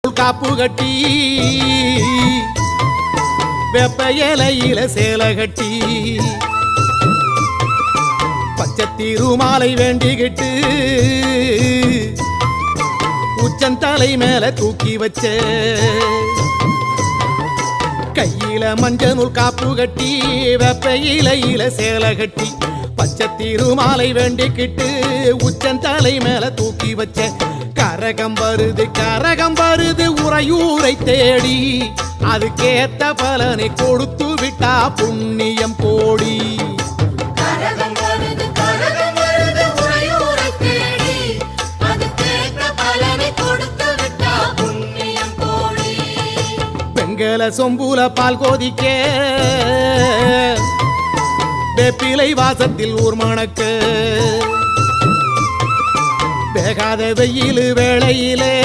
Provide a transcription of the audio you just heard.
காப்பு கட்டி வெப்ப இலையில சேலை கட்டி பச்சை திருமாலை வேண்டிக்கிட்டு உச்சந்தலை மேல தூக்கி வச்ச கையில மஞ்சள் நூல் காப்பு கட்டி வெப்ப இலையில சேலை கட்டி பச்சை திருமாலை வேண்டிக்கிட்டு உச்சந்தலை மேல தூக்கி வச்ச கரகம் வருது உறையூரை தேடி அதுக்கேத்த பலனை கொடுத்து விட்டா புண்ணியம் கோடி. பெங்கல சொம்புல பால் கோதிக்க வேப்பிலை வாசத்தில் ஊர் மணக்க வேகாத வெயில் வேளையிலே